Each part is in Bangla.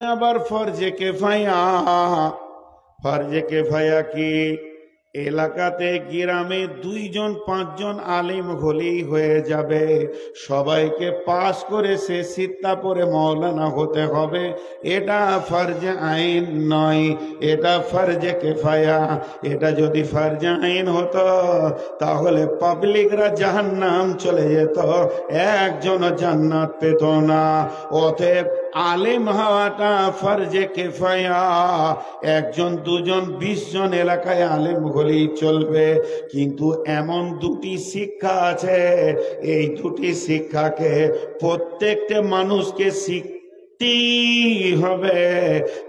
আবার ফরজে কেফায়া কি এলাকাতে গ্রামে 2 জন 5 জন আলেম হলেই হয়ে যাবে, সবাইকে পাস করে সে সিত্তা পরে মৌলানা হতে হবে, এটা ফরজে আইন নয়, এটা ফরজে কেফায়া। এটা যদি ফরজে আইন হতো তাহলে পাবলিকরা জাহান্নাম চলে যেত, একজন জান্নাত পেত না। অতএব আলেম হওয়াটা ফরজে কেফায়া। 1 জন 2 জন 20 জন এলাকায় আলেম হলেই চলবে, কিন্তু এমন 2টি শিক্ষা আছে, এই 2টি শিক্ষাকে প্রত্যেকটা মানুষকে শিখতেই হবে।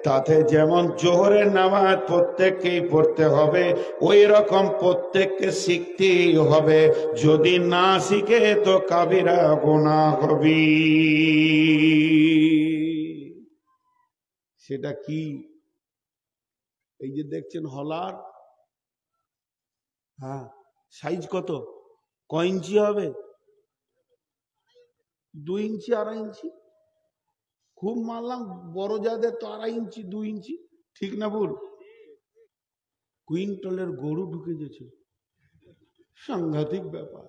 তাতে যেমন জোহরের নামাজ প্রত্যেককেই পড়তে হবে, ওই রকম প্রত্যেককে শিখতেই হবে। যদি না শিখে তো কাবিরা গুনাহ হবে। সেটা কি? এই যে দেখছেন হলার, হ্যাঁ, সাইজ কত, কয় ইঞ্চি হবে? 2 ইঞ্চি 2.5 ইঞ্চি। খুব মানলাম বড় যাদের তো 2.5 ইঞ্চি 2 ইঞ্চি, ঠিক না ভুল? কুইন্টলের গরু ঢুকে গেছে, সাংঘাতিক ব্যাপার।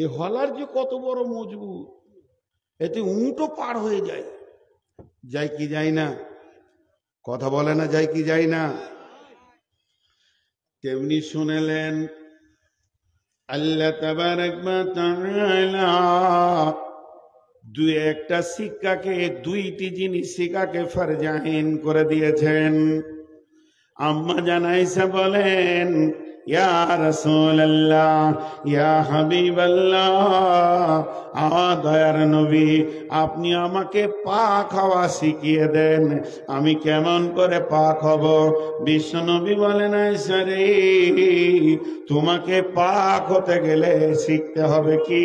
এ হলার যে কত বড় মজবুত, এতে উঁটও পার হয়ে যায়। যায় কি যায় না? কথা বলে না, যায় কি যায় না? তেমনি শুনেলেন আল্লাহ তাবারক ওয়া তাআলা 2-1টা শিক্ষাকে, 2টি জিনিস শিক্ষাকে ফরজে আইন করে দিয়েছেন। আম্মা জান আয়েশা বলেন, ইয়া রাসূলুল্লাহ, ইয়া হাবিবাল্লাহ, দয়ার নবী, আপনি আমাকে পাক হওয়া শিখিয়ে দেন, আমি কেমন করে পাক হব? বিশ্ব নবী বলেন, আয়েশা রে, তোমাকে পাক হতে গেলে শিখতে হবে কি?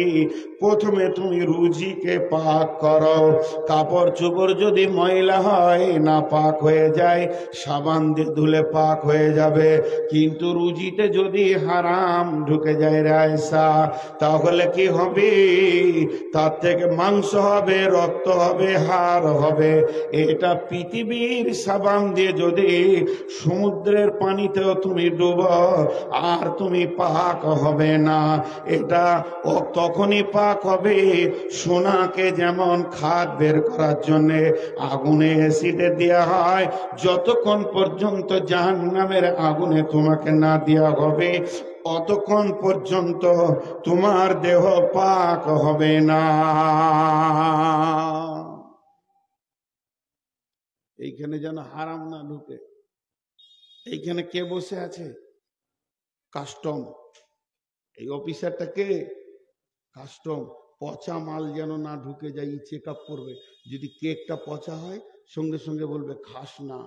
প্রথমে তুমি রুজিকে পাক করো। কাপড় চোপড় যদি ময়লা হয়, না পাক হয়ে যায়, সাবান দিয়ে ধুলে পাক হয়ে যাবে। কিন্তু রুজিতে যদি হারাম ঢুকে যায় রে আয়েশা, তাহলে কি হবে? তার থেকে মাংস হবে, রক্ত হবে, হাড় হবে। এটা পৃথিবীর সাবান দিয়ে যদি সমুদ্রের পানিতেও তুমি ডুবো, আর তুমি পাক হবে না। এটা তখনই পাক হবে, সোনাকে যেমন খাদ বের করার জন্য আগুনে অ্যাসিডে দেওয়া হয়, যতক্ষণ পর্যন্ত জাহান্নামের আগুনে তোমাকে না দেওয়া হবে, অতক্ষণ পর্যন্ত তোমার দেহ পাক হবে না। এইখানে যেন হারাম না ঢুকে। এইখানে কে বসে আছে? কাস্টম। এই অফিসারটা কে? কাস্টম। পচা মাল যেন না ঢুকে যায়, চেক আপ করবে। যদি কেকটা পচা হয়, সঙ্গে সঙ্গে বলবে খাস না,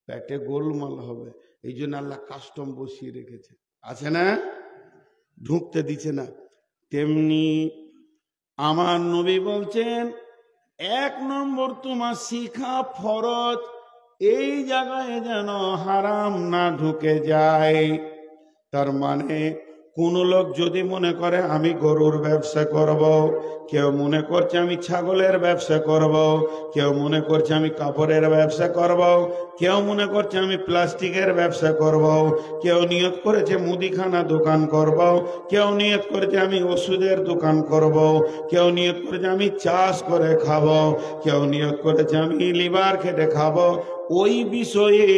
পেটে গোলমাল হবে। এই জন্য আল্লাহ কাস্টম বসিয়ে রেখেছে, আছে না? ঢুকতে দিচ্ছে না। তেমনি আমার নবী বলছেন, 1 নম্বর তোমার শিখা ফরজ, এই জায়গায় যেন হারাম না ঢুকে যায়। তার মানে কোন লোক যদি মনে করে আমি গরুর ব্যবসা করব, কেউ মনে করছে আমি ছাগলের ব্যবসা করব, কেউ মনে করছে আমি কাপড়ের ব্যবসা করব, কেউ মনে করছে আমি প্লাস্টিকের ব্যবসা করব, কেউ নিয়ত করেছে মুদিখানা দোকান করব, কেউ নিয়ত করেছে আমি ওষুধের দোকান করব, কেউ নিয়ত করেছে আমি চাষ করে খাবো, কেউ নিয়ত করেছে আমি লিভার খেটে খাবো। ওই বিষয়ে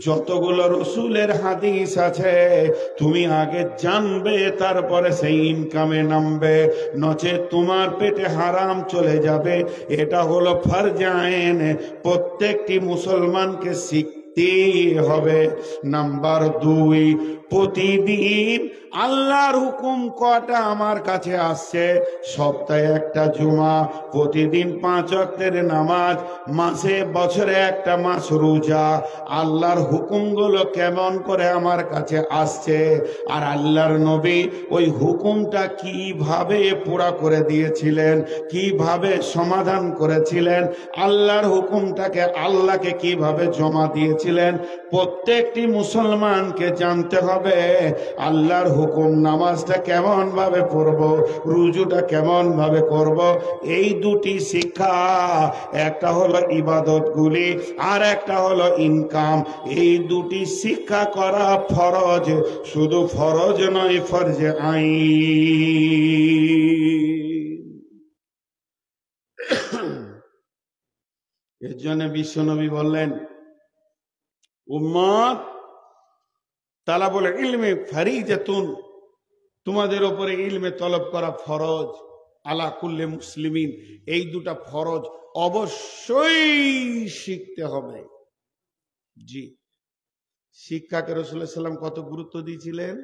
যতগুলো রসুলের হাদিস আছে তুমি আগে জানবে, তারপরে সেই ইনকামে নামবে, নচে তোমার পেটে হারাম চলে যাবে। এটা হলো ফরজে আইন, প্রত্যেকটি মুসলমানকে শিখতেই হবে। নাম্বার 2, প্রতিদিন আল্লাহর হুকুম কটা আমার কাছে আসছে? সপ্তাহে একটা জুমা, প্রতিদিন 5 ওয়াক্তের নামাজ, মাসে বছরে একটা মাস রোজা। আল্লাহর হুকুমগুলো কেমন করে আমার কাছে আসছে, আর আল্লাহর নবী ওই হুকুমটা কিভাবে পুরা করে দিয়েছিলেন, কিভাবে সমাধান করেছিলেন, আল্লাহর হুকুমটাকে আল্লাহকে কিভাবে জমা দিয়েছিলেন, প্রত্যেকটি মুসলমানকে জানতে হবে। আল্লাহর হুকুম, নামাজটা কেমন ভাবে পড়বো, রুজুটা কেমন ভাবে করব, এই দুটি শিক্ষা, একটা হলো ইবাদত গুলি আর একটা হলো ইনকাম, এই দুটি শিক্ষা করা ফরজ, শুধু ফরজ নয়, ফরজে আইন। এর জন্য বিশ্বনবী বললেন, উম্মত তালাবুল ইলমে ফরিজাতুন, তোমাদের উপরে ইলমে তলব করা ফরজ, আলা কুল্লি মুসলিমিন, এই দুটা ফরজ অবশ্যই শিখতে হবে। জি, শিক্ষাকে রাসূলুল্লাহ সাল্লাল্লাহু আলাইহি ওয়াসাল্লাম কত গুরুত্ব দিয়েছিলেন।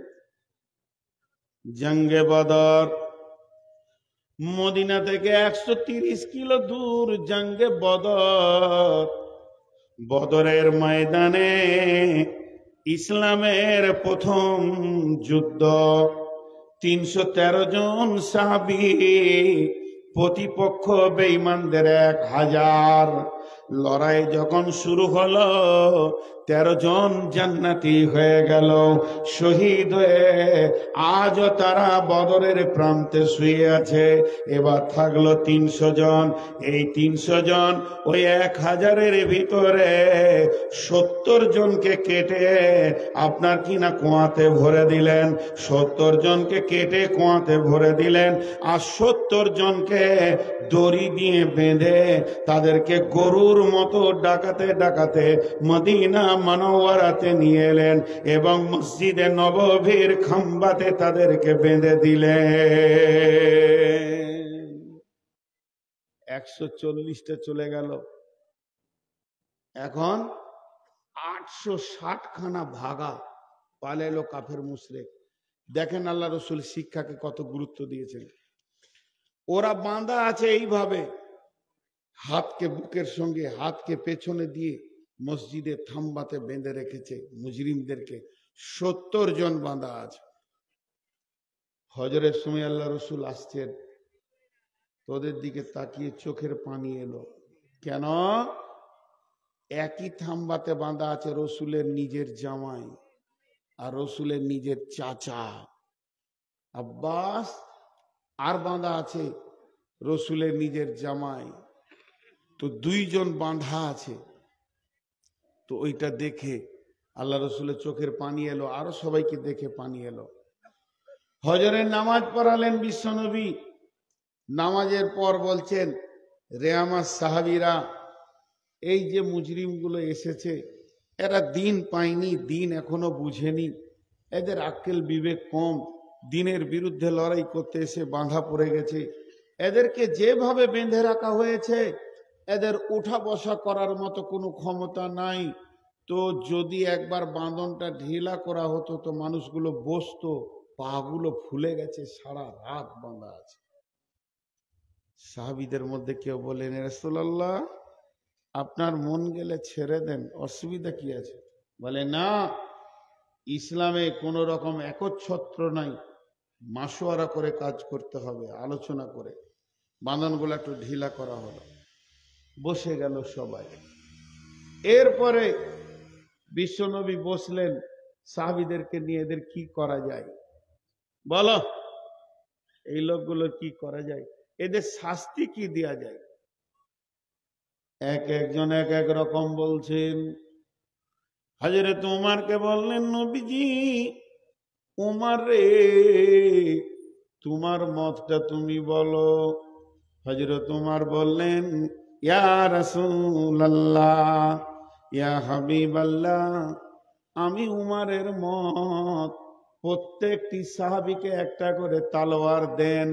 জঙ্গে বদর, মদিনা থেকে 130 কিলো দূর জঙ্গে বদর, বদরের ময়দানে ইসলামের প্রথম যুদ্ধ, 313 জন সাহাবী, প্রতিপক্ষ বেঈমানদের 1000। লড়াই যখন শুরু হলো, 13 জন জান্নাতি হয়ে গেল, শহীদ হয়ে আজও তারা বদরের প্রান্তে শুয়ে আছে। এবার থাকলো 300 জন। এই 300 জন ওই 1000-এর ভিতরে 70 জনকে কেটে আপনার কিনা কুয়াতে ভরে দিলেন, 70 জনকে কেটে কুয়াতে ভরে দিলেন, আর 70 জনকে দড়ি দিয়ে বেঁধে তাদেরকে গরুর মতো ডাকাতে ডাকাতে মদিনা মুনাওয়ারাতে নিয়ে এলেন এবং মসজিদে নববীর খাম্বাতে তাদেরকে বেঁধে দিলেন। 140টা চলে গেল, এখন 860 খানা ভাগা পালাইলো কাফের মুশরিক। দেখেন আল্লাহ রসুল শিক্ষাকে কত গুরুত্ব দিয়েছেন। ওরা বাঁধা আছে এইভাবে, হাতকে বুকের সঙ্গে, হাতকে পেছনে দিয়ে মসজিদে থাম্বাতে বেঁধে রেখেছে মুজরিমদেরকে। 70 জন বাঁধা আছে। হজরের সময় আল্লাহ রসুল আসছেন, তোদের দিকে তাকিয়ে চোখের পানি এলো। কেন? একই থাম্বাতে বাঁধা আছে রসুলের নিজের জামাই আর রসুলের নিজের চাচা আব্বাস, আর বাঁধা আছে রসুলের নিজের জামাই। তো 2 জন বাঁধা আছে। তো ওইটা দেখে আল্লাহ রসুলের চোখের পানি এলো, আরো সবাইকে দেখে পানি এলো। হজরের নামাজ পড়ালেন বিশ্বনবী। নামাজের পর বলছেন, রে আমার সাহাবীরা, এই যে মুজরিমগুলো এসেছে, এরা দিন পায়নি, দিন এখনো বুঝেনি, এদের আক্কেল বিবেক কম, দিনের বিরুদ্ধে লড়াই করতে এসে বাঁধা পড়ে গেছে। এদেরকে যেভাবে বেঁধে রাখা হয়েছে, এদের উঠা বসা করার মতো কোনো ক্ষমতা নাই। তো যদি একবার বাঁধনটা ঢিলা করা হতো তো মানুষগুলো বসতো, পাগুলো ফুলে গেছে, সারা রাত বাঁধা আছে। সাহাবীদের মধ্যে কেউ বলেন, রাসূলুল্লাহ আপনার মন গেলে ছেড়ে দেন, অসুবিধা কি আছে? বলে না, ইসলামে কোন রকম একচ্ছত্র নাই, মাসোয়ারা করে কাজ করতে হবে, আলোচনা করে। বাঁধনগুলো একটু ঢিলা করা হলো, বসে গেল সবাই। এরপরে বিশ্বনবী বসলেন, সাহাবীদেরকে নিয়ে এদের কি করা যায় বলো, এই লোকগুলো কি করা যায়, এদের শাস্তি কি দেয়া যায়? এক একজন এক এক রকম বলছেন। হযরত উমরকে বললেন, নবীজি উমর রে, তোমার মতটা তুমি বলো। হযরত উমর বললেন, ইয়া রাসূলুল্লাহ, ইয়া হাবিবাল্লাহ, আমি উমরের মত, প্রত্যেকটি সাহাবীকে একটা করে তলোয়ার দেন,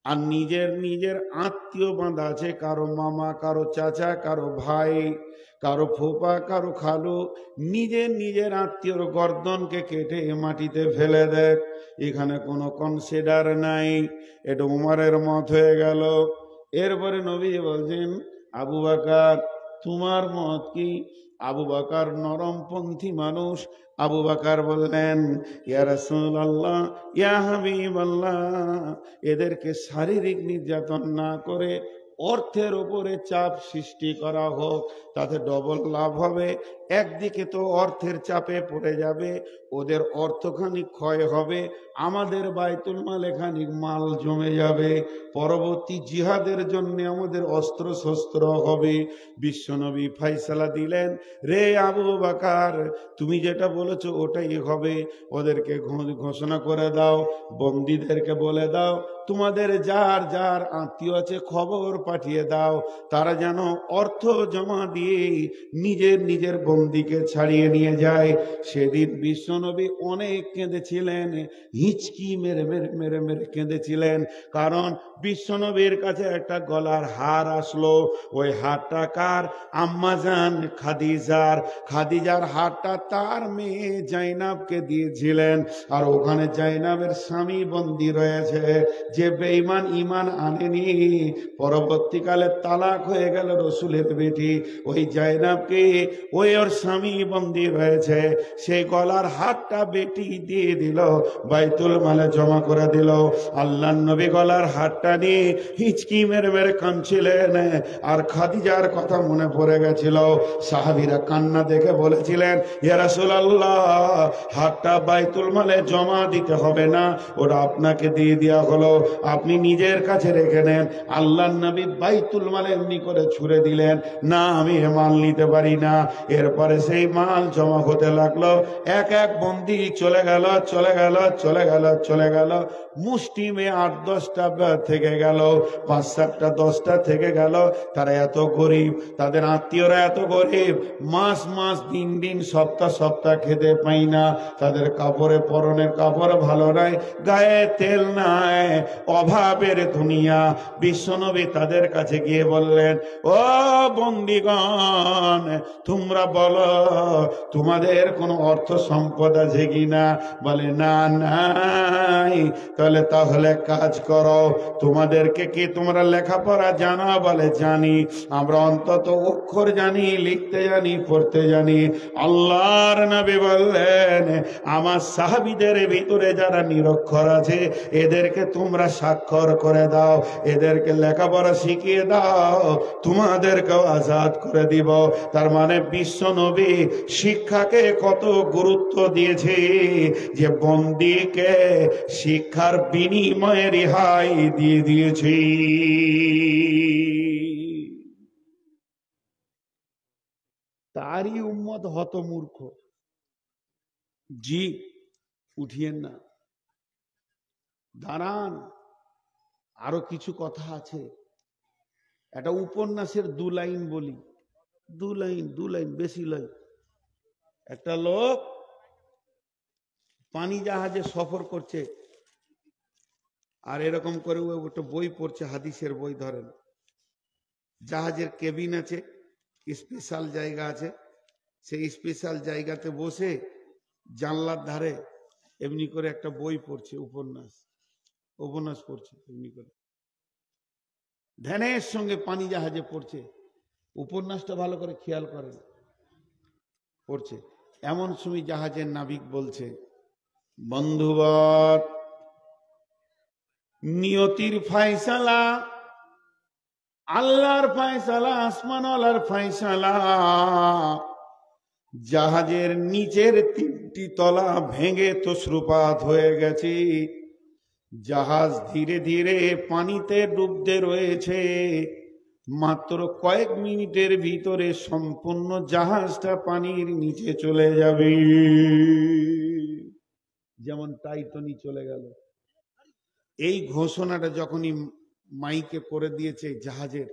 আর নিজের নিজের আত্মীয় বাঁধা আছে, কারো মামা, কারো চাচা, কারো ভাই, কারো ফুপা, কারো খালু, নিজের নিজের আত্মীয়র গর্দনকে কেটে মাটিতে ফেলে দেয়। এখানে কোনো কনসিডার নাই। এটা উমরের মত হয়ে গেল। এরপরে নবী বলছেন, আবু বকর তোমার মত কি? আবু বকর নরমপন্থী মানুষ। আবু বকর বললেন, ইয়া রাসূলুল্লাহ, ইয়া হাবিবাল্লাহ, এদেরকে শারীরিক নির্যাতন না করে অর্থের উপরে চাপ সৃষ্টি করা হোক, তাতে ডবল লাভ হবে। একদিকে তো অর্থের চাপে পড়ে যাবে, ওদের অর্থখানি ক্ষয় হবে, আমাদের বাইতুল মালে খানিক মাল জমে যাবে, পরবর্তী জিহাদের জন্য আমাদের অস্ত্র শস্ত্র হবে। বিশ্বনবী ফাইসালা দিলেন, রে আবু বকর, তুমি যেটা বলেছো ওটাই হবে। ওদেরকে ঘোষণা করে দাও, বন্দীদেরকে বলে দাও, তোমাদের যার যার আত্মীয় আছে খবর পাঠিয়ে দাও, তারা যেন অর্থ জমা দিয়ে নিজের নিজের বন্দীকে ছাড়িয়ে নিয়ে যায়। সেদিন বিশ্বনবী অনেক কেঁদেছিলেন, হিচকি মেরে মেরে মেরে মেরে কেঁদেছিলেন, কারণ বিশ্বনবীর কাছে একটা গলার হার আসলো। ওই হারটা কার? আম্মাজান খাদিজার। খাদিজার হারটা তার মেয়ে জাইনাবকে দিয়েছিলেন। আর ওখানে জাইনাবের স্বামী বন্দী রয়েছে, যে বেঈমান ঈমান আনেনি, পরবর্তীকালে তালাক হয়ে গেল রসুলের বেটি, ওই জাইনাবকে ওই ওর স্বামী বন্দী রয়েছে, সেই গলার হারটা বেটি দিয়ে দিল, বাইতুল মালে জমা করে দিল। আল্লাহর নবী গলার হারটা নিয়ে হিচকি মেরে মেরে কাঁদছিলেন, আর খাদিজার কথা মনে পড়ে গেছিল। সাহাবীরা কান্না দেখে বলেছিলেন, ইয়া রাসূলুল্লাহ, হারটা বাইতুল মালে জমা দিতে হবে না, ওরা আপনাকে দিয়ে দেওয়া হলো, আপনি নিজের কাছে রেখে নেন। আল্লাহর নবী বাইতুল মালে এমনি করে ছুড়ে দিলেন, না আমি মাল নিতে পারি না। এরপরে সেই মাল জমা হতে লাগলো, এক এক বন্দী চলে গেল চলে গেল চলে গেল চলে গেল, মুষ্টিমে 8-10টা থেকে গেল, 5-7টা 10টা থেকে গেল। তারা এত গরিব, তাদের আত্মীয়রা এত গরিব, মাস মাস দিন দিন সপ্তাহ সপ্তাহ খেতে পাই না, তাদের কাপড়ে পরনের কাপড় ভালো নাই, গায়ে তেল নাই, অভাবের দুনিয়া। বিশ্বনবী তাদের কাছে গিয়ে বললেন, ও বন্দীগণ, তোমরা বলো তোমাদের কোনো অর্থ সম্পদ আছে কিনা? বলে না, নাই। তাহলে কাজ করো, তোমাদেরকে কি তোমরা লেখাপড়া জানা? বলে জানি, আমরা অন্তত অক্ষর জানি, লিখতে জানি, পড়তে জানি। আল্লাহর নবী বললেন, আমার সাহাবীদের ভিতরে যারা নিরক্ষর আছে এদেরকে তোমরা স্বাক্ষর করে দাও, এদেরকে লেখাপড়া শিখিয়ে দাও, তোমাদেরকেও আজাদ করে দিব। তার মানে বিশ্ব নবী শিক্ষাকে কত গুরুত্ব দিয়েছে, যে বন্দীকে শিক্ষার বিনিময়ে রেহাই দিয়ে দিয়েছে। তারই উম্মত হতমূর্খ। জি, উঠিয়েন না, দাঁড়ান, আরো কিছু কথা আছে। একটা উপন্যাসের 2 লাইন বলি, 2 লাইন, বেশি লাইন। একটা লোক পানি জাহাজে সফর করছে, আর এরকম করে ও একটা বই পড়ছে, হাদিসের বই ধরেন। জাহাজের কেবিন আছে, স্পেশাল জায়গা আছে, সেই স্পেশাল জায়গাতে বসে জানলার ধারে এমনি করে একটা বই পড়ছে, উপন্যাস পড়ছে, এমনি করে ধ্যানের সঙ্গে পানি জাহাজে পড়ছে। উপন্যাসটা ভালো করে খেয়াল করেন, পড়ছে। এমন সময় জাহাজের নাবিক বলছে, বন্ধুবর, নিয়তির ফায়সালা, আল্লাহর ফায়সালা, আসমানওয়ালার ফায়সালা, জাহাজের নিচের 3টি তলা ভেঙে তছরুপাত হয়ে গেছে, জাহাজ ধীরে ধীরে পানিতে ডুবতে রয়েছে, মাত্র কয়েক মিনিটের ভিতরে সম্পূর্ণ জাহাজটা পানির নিচে চলে যাবে, যেমন টাইটানিক চলে গেল। এই ঘোষণাটা যখনই মাইকে করে দিয়েছে জাহাজের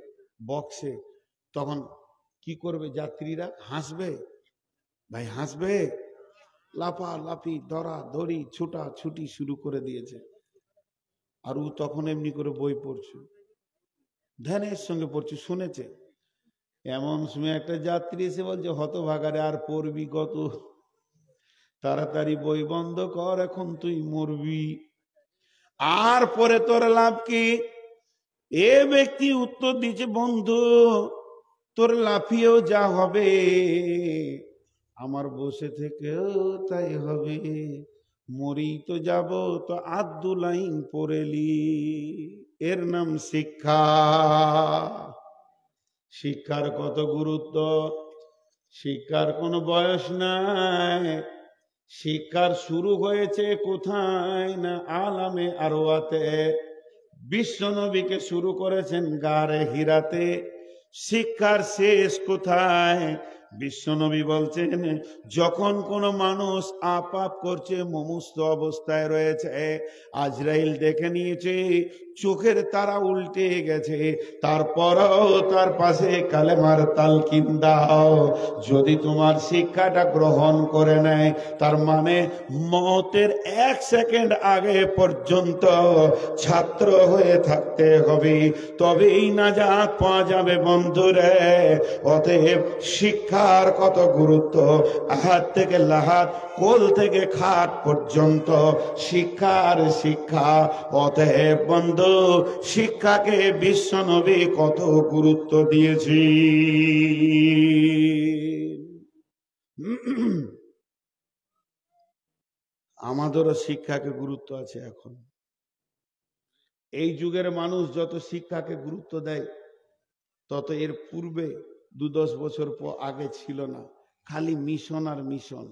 বক্সে, তখন কি করবে যাত্রীরা? হাসবে, ভাই হাসবে, লাফালাফি, দৌড়াদৌড়ি, ছুটাছুটি শুরু করে দিয়েছে। আর ও তখন এমনি করে বই পড়ছে, ধ্যানের সঙ্গে পড়ছে, শুনেছে। এমন সময় একটা যাত্রী এসে বলছে, হতভাগারে, আর পড়বি কত, তাড়াতাড়ি বই বন্ধ কর, এখন তুই মরবি, আর পরে তোর লাভ কি? এ ব্যক্তি উত্তর দিচ্ছে, বন্ধু, তোর লাফিয়েও যা হবে, আমার বসে থেকেও তাই হবে, মরি তো যাব, তো আদু লাইন পড়েলি। এর নাম শিক্ষা। শিক্ষার কত গুরুত্ব। শিক্ষার কোনো বয়স নাই। শিক্ষার শুরু হয়েছে কোথায় না আলামে আরওয়াতে। বিশ্বনবীকে শুরু করেছেন গারে হিরাতে। শিক্ষার শেষ কোথায়? বিশ্বনবী বলছেন যখন কোন মানুষ আপাপ করছে, মুমূর্ষু অবস্থায় রয়েছে, আজরাইল দেখে নিয়েছে, চোখের তারা উল্টে গেছে, তারপরও তার পাশে কালেমার তালকিন দাও। যদি তোমার শিক্ষাটা গ্রহণ করে নেয়, তার মানে মতের 1 সেকেন্ড আগে পর্যন্ত ছাত্র হয়ে থাকতে হবে, তবেই নাজাত পাওয়া যাবে বন্ধুরে। অতএব শিক্ষার কত গুরুত্ব, আহাত থেকে লাহাত, কোল থেকে খাট পর্যন্ত শিক্ষার শিক্ষা। অতএব বন্ধু, শিক্ষাকে বিশ্বনবী কত গুরুত্ব দিয়েছি। আমাদেরও শিক্ষাকে গুরুত্ব আছে। এখন এই যুগের মানুষ যত শিক্ষাকে গুরুত্ব দেয়, তত এর পূর্বে 2-10 বছর আগে ছিল না, খালি মিশন আর মিশন।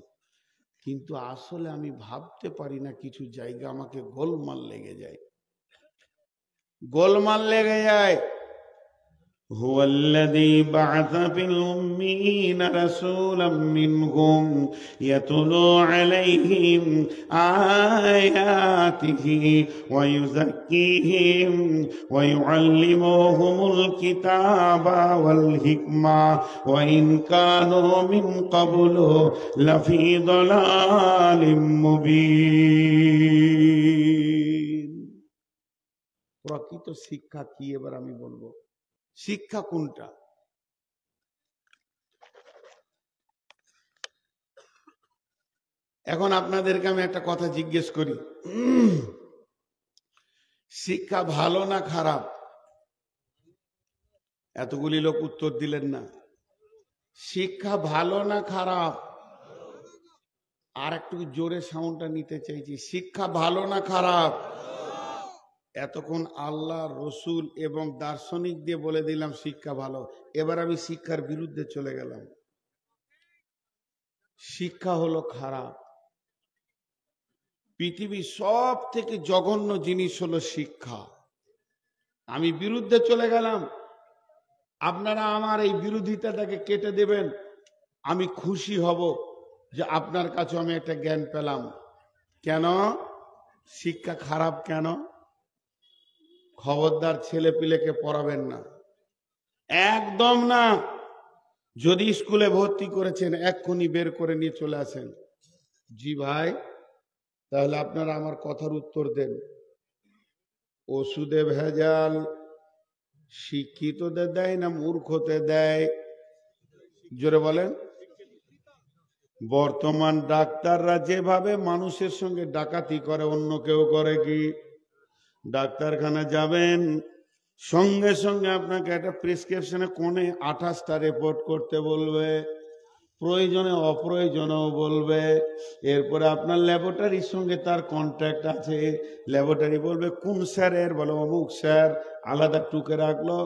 কিন্তু আসলে আমি ভাবতে পারি না, কিছু জায়গা আমাকে গোলমাল লেগে যায়, গোলমাল লেগে যায়। হুয়াল্লাযী বা'আসা ফিল উম্মিয়িনা রাসূলাম মিনহুম ইয়াতলু আলাইহিম আয়াতিহি ওয়া ইউযাক্কিহিম ওয়া ইউআল্লিমুহুমুল কিতাবা ওয়াল হিকমা ওয়া ইন কানু মিন ক্বাবলু লাফি দালালিম মুবিন। প্রকৃত শিক্ষা কি এবার আমি বলবো। শিক্ষা কোনটা? এখন আপনাদেরকে আমি একটা কথা জিজ্ঞেস করি, শিক্ষা ভালো না খারাপ? এতগুলি লোক উত্তর দিলেন না। শিক্ষা ভালো না খারাপ? আর একটু জোরে সাউন্ডটা নিতে চাইছি। শিক্ষা ভালো না খারাপ? এতক্ষণ আল্লাহ, রসুল এবং দার্শনিক দিয়ে বলে দিলাম শিক্ষা ভালো। এবার আমি শিক্ষার বিরুদ্ধে চলে গেলাম। শিক্ষা হলো খারাপ। পৃথিবীর সব থেকে জঘন্য জিনিস হলো শিক্ষা। আমি বিরুদ্ধে চলে গেলাম, আপনারা আমার এই বিরোধিতাটাকে কেটে দেবেন। আমি খুশি হব যে আপনার কাছে আমি একটা জ্ঞান পেলাম। কেন শিক্ষা খারাপ? কেন? খবরদার ছেলে পিলেকে পড়াবেন না, একদম না। যদি স্কুলে ভর্তি করেছেন, এক্ষুনি বের করে নিয়ে চলে আসেন। জি ভাই, তাহলে আপনারা আমার কথার উত্তর দেন। ওষুধে ভেজাল শিক্ষিতদের দেয় না মূর্খতে দেয়? জোরে বলেন। বর্তমান ডাক্তাররা যেভাবে মানুষের সঙ্গে ডাকাতি করে, অন্য কেউ করে কি? ডাক্তারখানা যাবেন, সঙ্গে সঙ্গে আপনাকে একটা প্রেসক্রিপশনে কোণে 28টা রিপোর্ট করতে বলবে, প্রয়োজনে অপ্রয়োজনেও বলবে। এরপরে আপনার ল্যাবরেটরির সঙ্গে তার কন্ট্যাক্ট আছে, ল্যাবরেটরি বলবে কোন স্যারের, বলে অমুক স্যার, আলাদা টুকে রাখলো।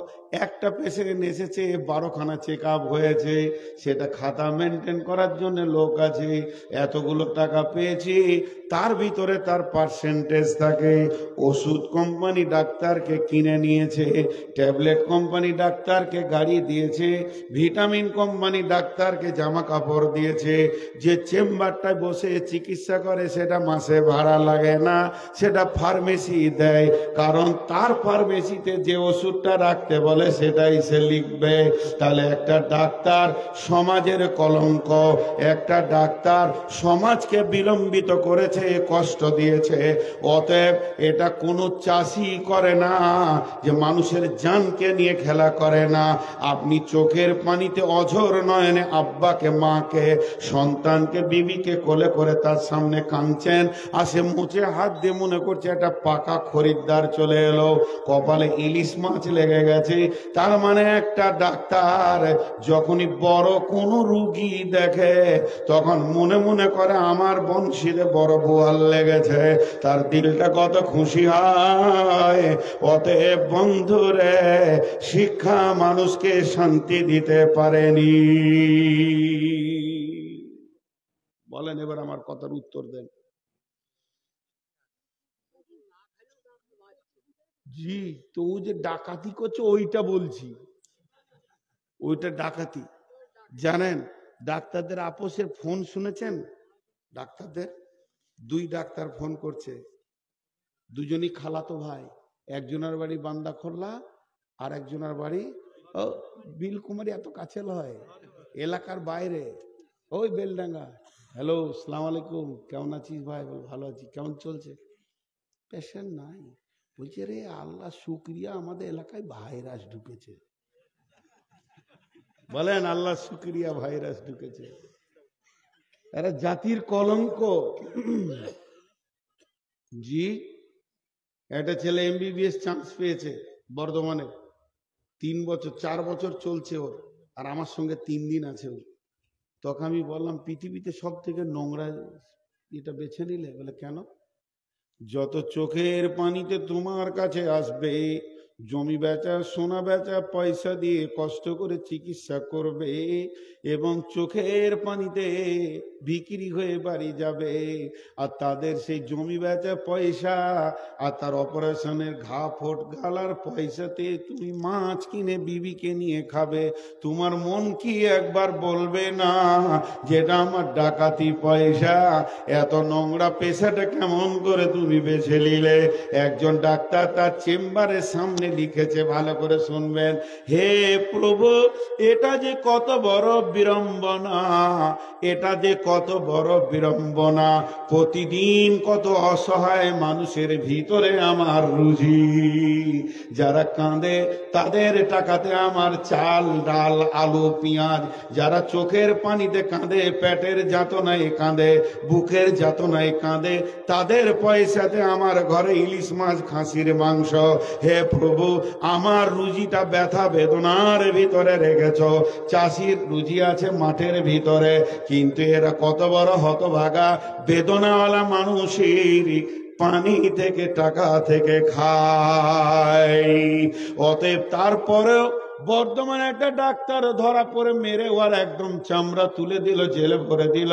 একটা পেশেন্ট এসেছে, 12খানা চেক আপ হয়েছে, সেটা খাতা মেনটেন করার জন্য লোক আছে, এতগুলো টাকা পেয়েছি, তার ভিতরে তার পার্সেন্টেজ থাকে। ওষুধ কোম্পানি ডাক্তারকে কিনে নিয়েছে, ট্যাবলেট কোম্পানি ডাক্তারকে গাড়ি দিয়েছে, ভিটামিন কোম্পানি ডাক্তারকে জামা কাপড় দিয়েছে। যে চেম্বারটায় বসে চিকিৎসা করে সেটা মাসে ভাড়া লাগে না, সেটা ফার্মেসি দেয়, কারণ তার ফার্মেসিতে যে ওষুধটা রাখতে বলে সেটাই সে লিখবে। তাহলে একটা ডাক্তার সমাজের কলঙ্ক, একটা ডাক্তার সমাজকে বিলম্বিত করেছে, কষ্ট দিয়েছে। অতএব এটা কোনো চাষি করে না যে মানুষের জানকে নিয়ে খেলা করে না। আপনি চোখের পানিতে অঝোর নয়নে আব্বাকে, মাকে, সন্তানকে, বিবিকে কোলে করে তার সামনে কাঁদছেন, আর সে মুছে হাত দিয়ে মনে করছে একটা পাকা খরিদ্দার চলে এলো, কপালে ইলিশ মাছ লেগে গেছে। তার মানে একটা ডাক্তার যখনই বড় কোনো রুগী দেখে তখন মনে মনে করে আমার বংশীতে বড় বোয়াল লেগেছে, তার দিলটা কত খুশি হয়। অতএব বন্ধুরে, শিক্ষা মানুষকে শান্তি দিতে পারেনি। বলেন এবার আমার কথার উত্তর দেন। জি, তো ও যে ডাকাতি করছে ওইটা বলছি, ওইটা ডাকাতি। জানেন ডাক্তারদের আপোষের ফোন শুনেছেন? ডাক্তারদের দুই ডাক্তার ফোন করছে, দুজনই খালাতো ভাই। একজনের বাড়ি বান্দাখোল্লা আর একজনের বাড়ি বিলকুমারী, এত কাছে লয়, এলাকার বাইরে, ওই বেলডাঙ্গা। হ্যালো, আসসালামু আলাইকুম, কেমন আছিস ভাই? বল ভালো আছি। কেমন চলছে? পেশেন্ট নাই। বলছে রে আল্লাহ শুক্রিয়া, আমাদের এলাকায় ভাইরাস ঢুকেছে। বলেন আল্লাহ শুক্রিয়া, ভাইরাস ঢুকেছে। এরা জাতির কলঙ্ক। জি, একটা ছেলে এমবিবিএস চান্স পেয়েছে বর্ধমানে, 3 বছর 4 বছর চলছে ওর, আর আমার সঙ্গে 3 দিন আছে ও। তখন আমি বললাম পৃথিবীতে সব থেকে নোংরা এটা বেছে নিলে? বলে কেন? যত চোখের পানিতে তোমার কাছে আসবে, জমি বেচা সোনা বেচা পয়সা দিয়ে কষ্ট করে চিকিৎসা করবে এবং চোখের পানিতে বিক্রি হয়ে বাড়ি যাবে, আর তাদের সেই জমি বেচা পয়সা আর তার অপারেশনের ঘা ফোট গালার পয়সাতে তুমি মাছ কিনে বিবিকে নিয়ে খাবে। তোমার মন কি একবার বলবে না যেটা আমার ডাকাতি পয়সা? এত নোংরা পেশাটা কেমন করে তুমি বেছে নিলে? একজন ডাক্তার তার চেম্বারের সামনে লিখেছে, ভালো করে শুনবেন, হে প্রভু, এটা যে কত বড় বিড়ম্বনা, এটা যে কত বড় বিড়ম্বনা। প্রতিদিন কত অসহায় মানুষের ভিতরে আমার রুজি। যারা কাঁদে তাদের টাকাতে আমার চাল ডাল আলু পেঁয়াজ, যারা চোখের পানিতে কাঁদে, পেটের যাতনায় কাঁদে, বুকের যাতনায় কাঁদে, তাদের পয়সাতে আমার ঘরে ইলিশ মাছ খাসির মাংস। হে প্রভু, আমার রুজিটা ব্যথা বেদনার ভিতরে রেখেছ। চাষির রুজি আছে মাঠের ভিতরে, কিন্তু এরা কত বড় হতভাগা, বেদনাওয়ালা মানুষের পানি থেকে টাকা থেকে খায়। অতএব তারপরেও বর্ধমানে একটা ডাক্তার ধরা পড়ে মেরে ওর একদম চামড়া তুলে দিল, জেলে ভরে দিল।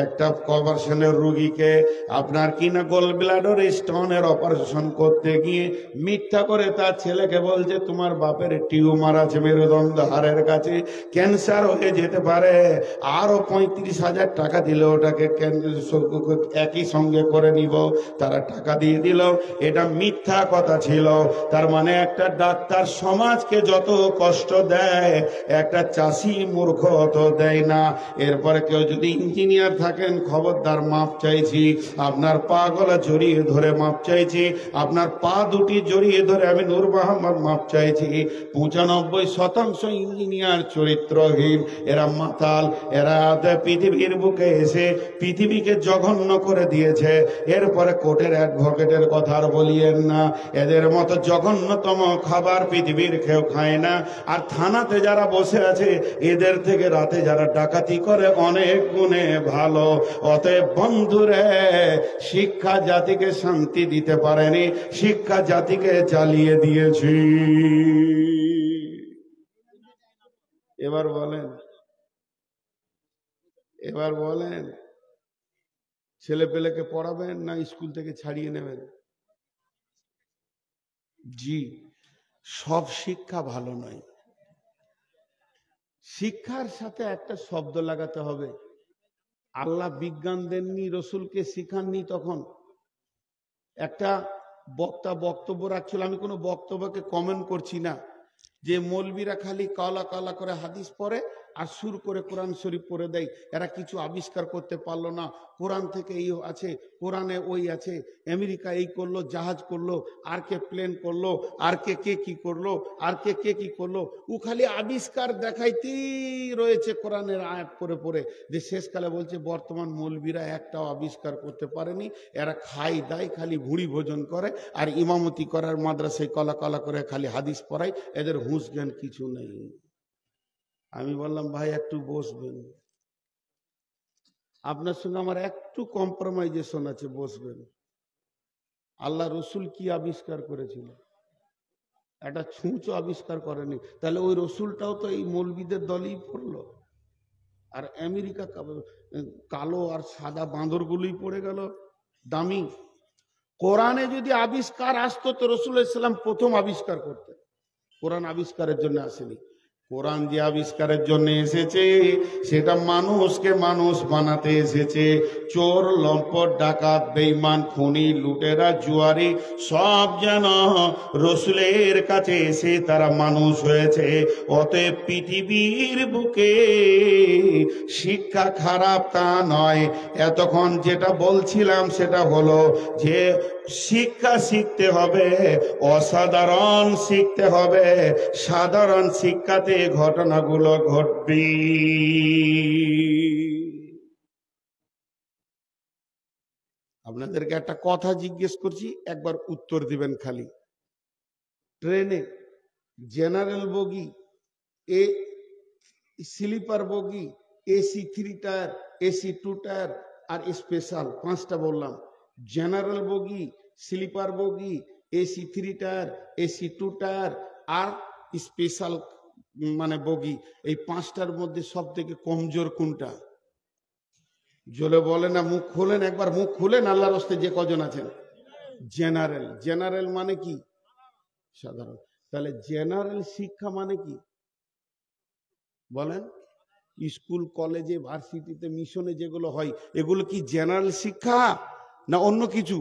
একটা অপারেশনের রুগীকে আপনার কিনা গোল ব্লাডার স্টোনের অপারেশন করতে গিয়ে মিথ্যা করে তার ছেলেকে বলছে তোমার বাপের টিউমার আছে মেরুদণ্ড হাড়ের কাছে, ক্যান্সার হয়ে যেতে পারে, আরো 35,000 টাকা দিলে ওটাকে একই সঙ্গে করে নিব। তারা টাকা দিয়ে দিল, এটা মিথ্যা কথা ছিল। তার মানে একটা ডাক্তার সমাজকে যত কষ্ট দেয়, একটা চাষি মূর্খ অত দেয় না। এরপরে কেউ যদি ইঞ্জিনিয়ার থাকেন, খবরদার মাপ চাইছি, আপনার পা গলা জড়িয়ে ধরে মাপ চাইছি, আপনার পা দুটি জড়িয়ে ধরে আমি নূর মোহাম্মদ মাপ চাইছি। 95% ইঞ্জিনিয়ার চরিত্রহীন, এরা মাতাল, এরা পৃথিবীর বুকে এসে পৃথিবীকে জঘন্য করে দিয়েছে। এরপরে কোর্টের অ্যাডভোকেটের কথা আর বলিয়েন না, এদের মতো জঘন্যতম খাবার পৃথিবীর কেউ খায় না। আর থানাতে যারা বসে আছে, এদের থেকে রাতে যারা ডাকাতি করে অনেক গুণে ভালো। অতএব বন্ধুরে, শিক্ষা জাতিকে শান্তি দিতে পারেনি, শিক্ষা জাতিকে জ্বালিয়ে দিয়েছি। এবার বলেন, এবার বলেন, ছেলে পেলেকে পড়াবেন না স্কুল থেকে ছাড়িয়ে নেবেন? জি, সব শিক্ষা ভালো নয়। শিক্ষার সাথে একটা শব্দ লাগাতে হবে। আল্লাহ বিজ্ঞান দেননি, রসুলকে শিখাননি। তখন একটা বক্তা বক্তব্য রাখছিল, আমি কোনো বক্তব্যকে কমেন্ট করছি না, যে মৌলবীরা খালি কালা কালা করে হাদিস পড়ে আর সুর করে কোরআন শরীফ পড়ে দেয়, এরা কিছু আবিষ্কার করতে পারলো না। কোরআন থেকে এই আছে, কোরআনে ওই আছে, আমেরিকা এই করলো, জাহাজ করলো, আর কে প্লেন করলো, আর কে কে কি করলো, আর কে কে কি করলো। ও খালি আবিষ্কার দেখাইতেই রয়েছে কোরআনের আয়াত পড়ে পড়ে, যে শেষকালে বলছে বর্তমান মৌলবীরা একটাও আবিষ্কার করতে পারেনি, এরা খাই দায় খালি ভুঁড়ি ভোজন করে আর ইমামতি করার মাদ্রাসায় কলা কলা করে খালি হাদিস পড়ায়, এদের হুঁশ জ্ঞান কিছু নেই। আমি বললাম ভাই একটু বসবেন, আপনার সঙ্গে আমার একটু কম্প্রোমাইজেশন আছে, বসবেন। আল্লাহ রসুল কি আবিষ্কার করেছিল? একটা ছুঁচো আবিষ্কার করেনি, তাহলে ওই রসুলটাও তো এই মৌলবীদের দলই পড়লো, আর আমেরিকা কালো আর সাদা বাঁদরগুলোই পড়ে গেল দামি। কোরআনে যদি আবিষ্কার আসতো তো রসুল ইসলাম প্রথম আবিষ্কার করতেন। কোরআন আবিষ্কারের জন্য আসেনি। কোরআন যে আবিষ্কারের জন্য এসেছে সেটা মানুষকে মানুষ বানাতে এসেছে। চোর, লম্পট, ডাকাত, বেঈমান, খুনি, লুটেরা, জুয়ারি সব যেন রসুলের কাছে এসে তারা মানুষ হয়েছে। অতএব পৃথিবীর বুকে শিক্ষা খারাপ তা নয়। এতক্ষণ যেটা বলছিলাম সেটা হলো যে শিক্ষা শিখতে হবে, অসাধারণ শিখতে হবে। সাধারণ শিক্ষাতে ঘটনাগুলো ঘটবে। আপনাদেরকে একটা কথা জিজ্ঞেস করছি, একবার উত্তর দিবেন খালি। ট্রেনে জেনারেল বগি, এ স্লিপার বগি, এসি 3 টায়ার, এসি 2 টায়ার আর স্পেশাল 5টা বললাম। জেনারেল বগি, স্লিপার বগি, এসি 3 টায়ার, এসি 2 টায়ার আর স্পেশাল মানে বগি, এই 5টার মধ্যে সব থেকে কমজোর কোনটা? জোরে বলে না, মুখ খোলেন, একবার মুখ খুলেন আল্লাহর রাস্তে যে কজন আছেন। জেনারেল। জেনারেল মানে কি? সাধারণ। তাহলে জেনারেল শিক্ষা মানে কি বলেন? স্কুল, কলেজে, ভার্সিটিতে, মিশনে যেগুলো হয় এগুলো কি জেনারেল শিক্ষা না অন্য কিছু?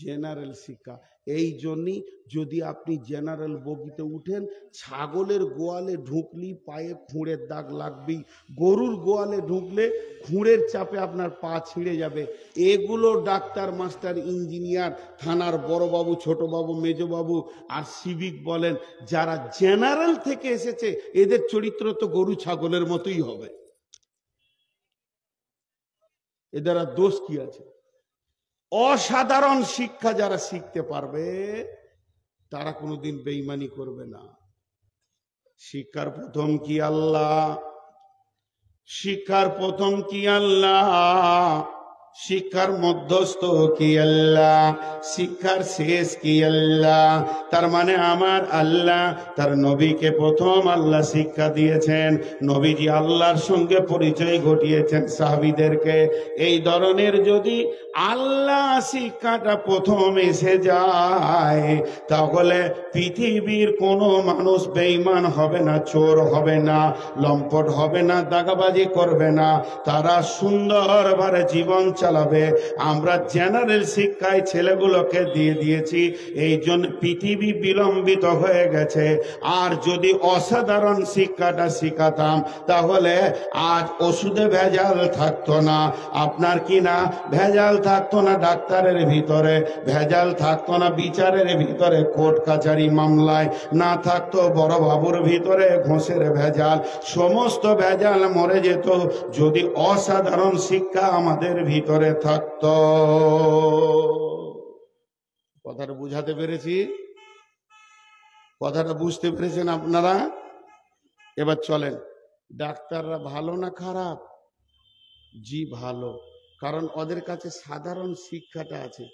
জেনারেল শিক্ষা। এই জন্যই যদি আপনি জেনারেল বগিতে উঠেন, ছাগলের গোয়ালে ঢুকলি পায়ে খুঁড়ের দাগ লাগবেই, গরুর গোয়ালে ঢুকলে খুঁড়ের চাপে আপনার পা ছিঁড়ে যাবে। এগুলো ডাক্তার, মাস্টার, ইঞ্জিনিয়ার, থানার বড়বাবু, ছোটবাবু, মেজবাবু আর সিভিক বলেন, যারা জেনারেল থেকে এসেছে এদের চরিত্র তো গরু ছাগলের মতোই হবে। এদের আর দোষ কি আছে? অসাধারণ শিক্ষা যারা শিখতে পারবে তারা কোনোদিন বেঈমানি করবে না। শিক্ষার প্রথম কি আল্লাহ? শিক্ষার প্রথম কি আল্লাহ? শিক্ষার মধ্যস্থ কি আল্লাহ? শিক্ষার শেষ কি আল্লাহ? তার মানে আমার আল্লাহ তার নবীকে প্রথম আল্লাহ শিক্ষা দিয়েছেন। নবীজি আল্লাহর সঙ্গে পরিচয় ঘটিয়েছেন সাহাবীদেরকে। এই ধরনের যদি আল্লাহ শিক্ষাটা প্রথম এসে যায় তাহলে পৃথিবীর কোনো মানুষ বেঈমান হবে না, চোর হবে না, লম্পট হবে না, দাগাবাজি করবে না, তারা সুন্দরভাবে জীবন চালাবে। আমরা জেনারেল শিক্ষায় ছেলেগুলোকে দিয়ে দিয়েছি, এই জন্য পৃথিবী বিলম্বিত হয়ে গেছে। আর যদি অসাধারণ শিক্ষাটা শিখাতাম তাহলে আজ ওষুধে ভেজাল থাকতো না, আপনার কি না ভেজাল থাকতো না, ডাক্তারের ভিতরে ভেজাল থাকতো না, বিচারের ভিতরে কোর্ট কাচারি মামলায় না থাকতো, বড় বাবুর ভিতরে ঘোষের ভেজাল, সমস্ত ভেজাল মরে যেত যদি অসাধারণ শিক্ষা আমাদের ভিতরে থাকতো। কথাটা বুঝাতে পেরেছি? কথাটা বুঝতে পেরেছেন আপনারা? এবার চলেন, ডাক্তাররা ভালো না খারাপ? জি ভালো, কারণ ওদের কাছে সাধারণ শিক্ষাটা আছে,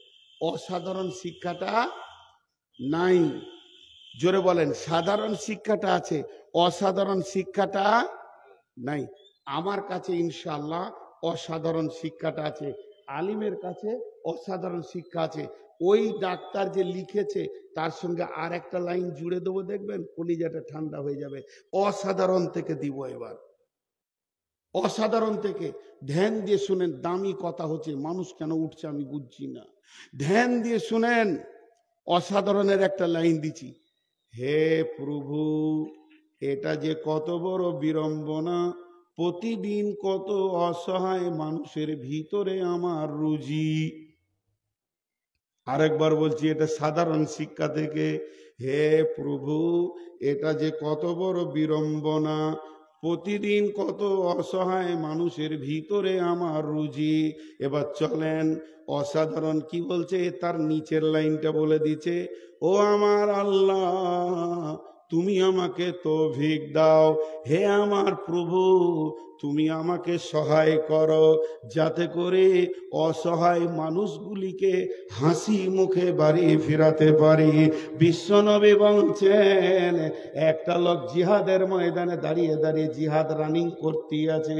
অসাধারণ শিক্ষাটা নাই। জোরে বলেন, সাধারণ শিক্ষাটা আছে, অসাধারণ শিক্ষাটা নাই। আমার কাছে ইনশাআল্লাহ অসাধারণ শিক্ষাটা আছে, আলিমের কাছে অসাধারণ শিক্ষা আছে। ওই ডাক্তার যে লিখেছে তার সঙ্গে আর একটা লাইন জুড়ে দেবো, দেখবেন কলিজাটা ঠান্ডা হয়ে যাবে। অসাধারণ থেকে দিব এবার, অসাধারণ থেকে। ধ্যান দিয়ে শুনেন, দামি কথা হচ্ছে, মানুষ কেন উঠছে আমি বুঝছি না। ধ্যান দিয়ে শুনেন, অসাধারণের একটা লাইন দিচ্ছি। হে প্রভু, এটা যে কত বড় বিড়ম্বনা, প্রতিদিন কত অসহায় মানুষের ভিতরে আমার রুজি। আরেকবার বলছি, এটা সাধারণ শিক্ষা থেকে, হে প্রভু, এটা যে কত বড় বিড়ম্বনা, প্রতিদিন কত অসহায় মানুষের ভিতরে আমার রুজি। এবার চলেন অসাধারণ কি বলছে, তার নিচের লাইনটা বলে দিচ্ছে, ও আমার আল্লাহ, তুমি আমাকে তৌফিক দাও, হে আমার প্রভু, তুমি আমাকে সহায় করো, যাতে করে অসহায় মানুষগুলিকে হাসি মুখে বাড়ি ফেরাতে পারি। বিশ্বনবী বলছেন, একটা লোক জিহাদের ময়দানে দাঁড়িয়ে দাঁড়িয়ে জিহাদ রানিং করতে আছে,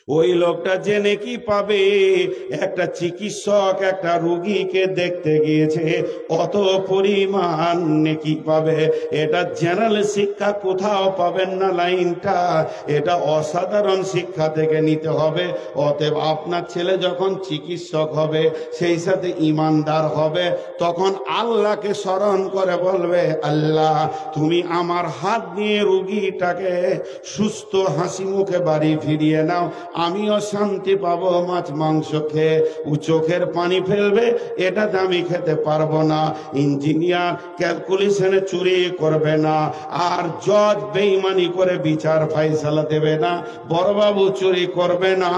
ওই লোকটা জেনে কি পাবে, একটা চিকিৎসক একটা রোগীকে দেখতে গিয়েছে, অত পরিমাণ নেকি পাবে। এটা জেনারেল শিক্ষা, কোথাও পাবেন না লাইনটা, এটা অসাধারণ শিক্ষা থেকে নিতে হবে। অতএব আপনার ছেলে যখন চিকিৎসক হবে, সেই সাথে ইমানদার হবে, তখন আল্লাহকে স্মরণ করে বলবে, আল্লাহ তুমি আমার হাত দিয়ে রোগীটাকে সুস্থ হাসি মুখে বাড়ি ফিরিয়ে নাও, আমিও শান্তি পাবো মাছ মাংস খেয়ে। ও চোখের পানি ফেলবে, এটাতে আমি খেতে পারবো না। ইঞ্জিনিয়ার ক্যালকুলেশনে চুরি করবে না, আর জজ বেঈমানি করে বিচার ফাইসালা দেবে না, বড়বাবু চুরি করবে না,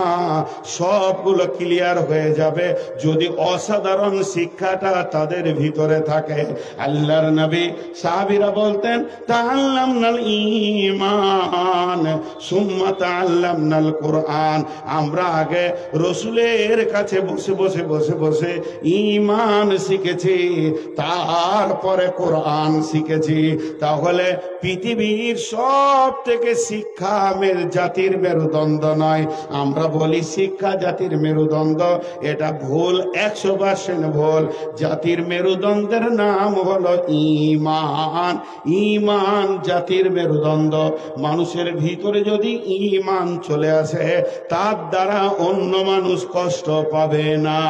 সবগুলো ক্লিয়ার হয়ে যাবে যদি অসাধারণ শিক্ষাটা তাদের ভিতরে থাকে। আল্লাহর নবী সাহাবীরা বলতেন, তাআল্লামনাল ঈমান সুম্মা তাআল্লামনাল কুরআন। আমরা আগে রসুলের কাছে বসে বসে বসে বসে ঈমান শিখেছি, তারপরে কোরআন শিখেছি। তাহলে পৃথিবীর সব থেকে শিক্ষা জাতির মেরুদণ্ড নয়, আমরা বলি শিক্ষা জাতির মেরুদণ্ড, এটা ভুল, 100% ভুল। জাতির মেরুদণ্ডের নাম হলো ঈমান। ঈমান জাতির মেরুদণ্ড। মানুষের ভিতরে যদি ঈমান চলে আসে, তার দ্বারা অন্য মানুষ কষ্ট পাবে না।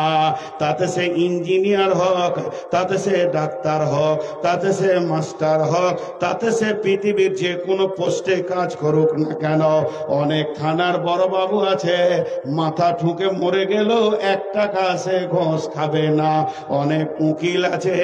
তাতে সে ইঞ্জিনিয়ার হোক, তাতে সে ডাক্তার হোক, তাতে সে মাস্টার হোক, তাতে সে পৃথিবীর যে কোনো পোস্টে কাজ করুক না কেন। অনেক থানার বড় বাবু আছে, মাথা ঠুকে মরে গেল 1 টাকা সে ঘোষ খাবে না। অনেক উকিল আছে,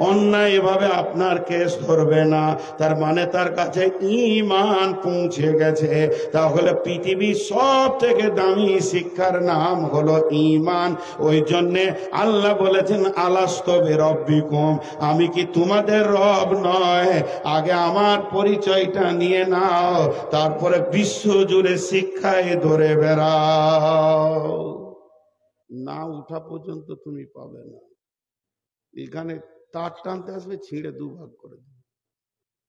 অন্যায় ভাবে আপনার কেস ধরবে না, তার মানে তার কাছে ঈমান পৌঁছে গেছে। তাহলে পৃথিবীর সব থেকে দামি শিক্ষার নাম হলো ঈমান। ওই জন্যে আল্লাহ বলেছেন, আলাস্তু বিরব্বিকুম, আমি কি তোমাদের রব নয়? আগে আমার পরিচয়টা নিয়ে নাও, তারপরে বিশ্ব জুড়ে শিক্ষায় ধরে বেড়াও। না উঠা পর্যন্ত তুমি পাবে না। এখানে তার টানতে আসবে, ছিঁড়ে 2 ভাগ করে দেবে।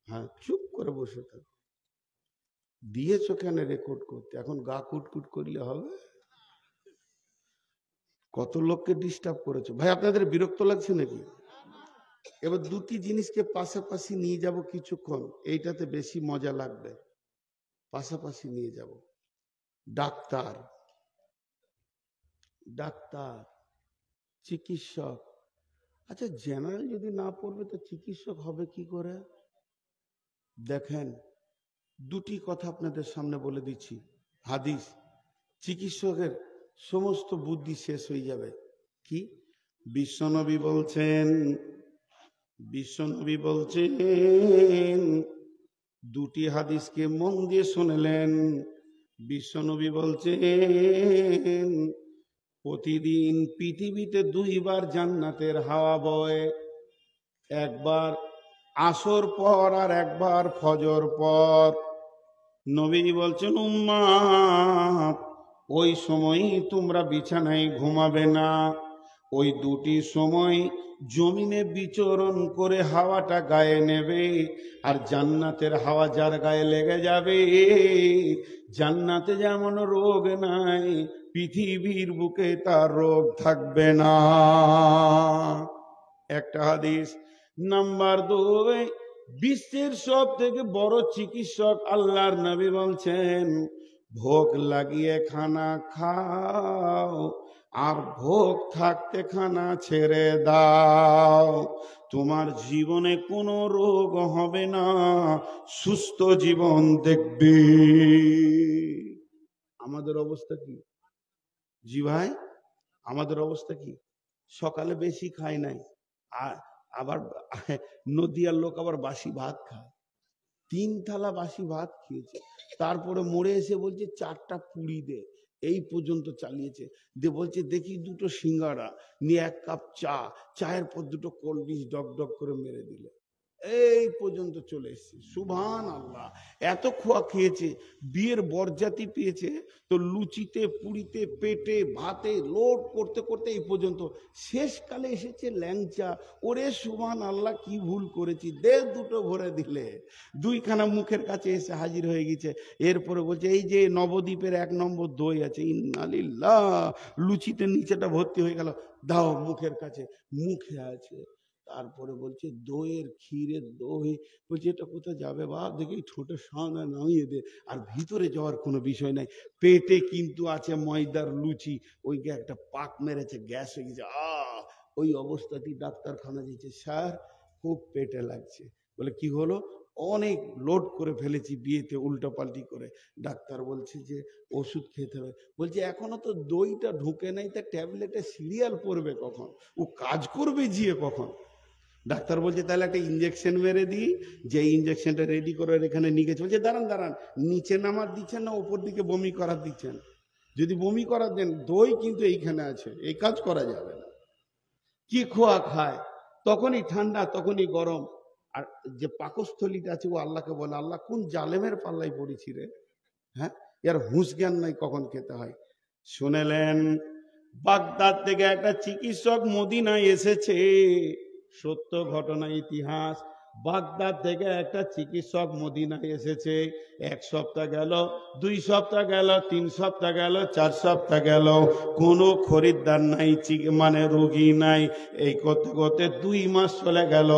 হ্যাঁ, চুপ করে বসে থাকো। দিয়েছো কেন রেকর্ড করতে? এখন গা কুটকুট করলে হবে? কত লোককে ডিস্টার্ব করেছো ভাই, আপনাদের বিরক্ত লাগছে নাকি? এবার 2টি জিনিসকে পাশাপাশি নিয়ে যাব কিছুক্ষণ, এইটাতে বেশি মজা লাগবে। পাশাপাশি নিয়ে যাব। ডাক্তার, ডাক্তার, চিকিৎসক। আচ্ছা, জেনারেল যদি না পড়বে তো চিকিৎসক হবে কি করে? দেখেন, 2টি কথা আপনাদের সামনে বলে দিচ্ছি। হাদিস, চিকিৎসকের সমস্ত বুদ্ধি শেষ হয়ে যাবে। কি? বিশ্বনবী বলছেন, বিশ্বনবী বলছেন, 2টি হাদিসকে মন দিয়ে শুনলেন। বিশ্বনবী বলছেন, প্রতিদিন পৃথিবীতে 2 বার জান্নাতের হাওয়া বয়, একবার আসর পর আর একবার ফজর পর। নবী বলছেন, উম্মাত, ওই সময়ই তোমরা বিছানায় ঘুমাবে না। ওই 2টি সময় জমিনে বিচরণ করে হাওয়াটা গায়ে নেবে, আর জান্নাতের হাওয়া যার গায়ে লেগে যাবে, জান্নাতে যেমন রোগ নাই, পৃথিবীর বুকে তার রোগ থাকবে না। একটা হাদিস। নাম্বার 2, বিশ্বের সব থেকে বড় চিকিৎসক আল্লাহর নবী বলছেন, ভোগ লাগিয়ে খানা খাও, আর ভোগ থাকতে খানা ছেড়ে দাও, তোমার জীবনে কোনো রোগ হবে না, সুস্থ জীবন দেখবে। আমাদের অবস্থা কি জি ভাই? আমাদের অবস্থা কি? সকালে বেশি খায় নাই, আবার নদিয়ার লোক আবার বাসি ভাত খায়, 3 থালা বাসি ভাত খেয়েছে, তারপরে মোড়ে এসে বলছে 4টা পুরি দে, এই পর্যন্ত চালিয়েছে। দিয়ে বলছে দেখি 2টো সিঙ্গাড়া নিয়ে 1 কাপ চা, চায়ের পর 2টো কোল্ড ড্রিঙ্কস ডক ডক করে মেরে দিলে, এই পর্যন্ত চলে এসছে। সুবহানাল্লাহ, এত খোয়া খেয়েছে, বিয়ের বরযাত্রী পেয়েছে তো লুচিতে পুরিতে পেটে ভাতে লোড করতে করতে এই পর্যন্ত, শেষকালে এসেছে ল্যাংচা। ওরে সুবহানাল্লাহ, কি ভুল করেছি, দে 2টো ভরে দিলে, 2খানা মুখের কাছে এসে হাজির হয়ে গেছে। এরপরে বলছে এই যে নবদ্বীপের 1 নম্বর দই আছে, ইন্নালিল্লাহ, লুচিতে নিচেটা ভর্তি হয়ে গেল, দাও মুখের কাছে, মুখে আছে। তারপরে বলছে দইয়ের ক্ষীরের দই, বলছে এটা কোথায় যাবে বাপ, দেখি ঠোঁটে সামনে নামিয়ে দে, আর ভিতরে যাওয়ার কোনো বিষয় নাই, পেটে কিন্তু আছে ময়দার লুচি, ওই একটা পাক মেরেছে, গ্যাস হয়ে গেছে, ওই অবস্থাতেই ডাক্তারখানা দিয়েছে, স্যার খুব পেটে লাগছে। বলে কি হলো? অনেক লোড করে ফেলেছি বিয়েতে উল্টোপাল্টি করে। ডাক্তার বলছে যে ওষুধ খেতে হবে। বলছে এখনো তো দইটা ঢুকে নাই, তা ট্যাবলেটে সিরিয়াল পড়বে কখন, ও কাজ করবে জিয়ে কখন? ডাক্তার বলছে তাহলে একটা ইঞ্জেকশন মেরে দিই, যে ইঞ্জেকশনটা রেডি করে এখানে নিয়ে গেছে। বলছে দাঁড়ান দাঁড়ান, নিচে নামার দিচ্ছেন না ওপর দিকে বমি করার দিচ্ছেন? যদি বমি করার দেন, দই কিন্তু এইখানে আছে, এই কাজ করা যাবে না। কি খোয়া খায়, তখনই ঠান্ডা তখনই গরম। আর যে পাকস্থলীটা আছে ও আল্লাহকে বলে, আল্লাহ কোন জালেমের পাল্লাই পড়েছি রে, হ্যাঁ, এর হুঁশ জ্ঞান নাই কখন খেতে হয়। শুনেলেন বাগদাদ থেকে একটা চিকিৎসক মদিনায় এসেছে, সত্য ঘটনা, ইতিহাস। বাগদাদ থেকে একটা চিকিৎসক মদিনায় এসেছে, 1 সপ্তাহ গেল, 2 সপ্তাহ গেল, 3 সপ্তাহ গেল, 4 সপ্তাহ গেল, কোনো খরিদ্দার নাই, মানে রোগী নাই। এই করতে করতে 2 মাস চলে গেল,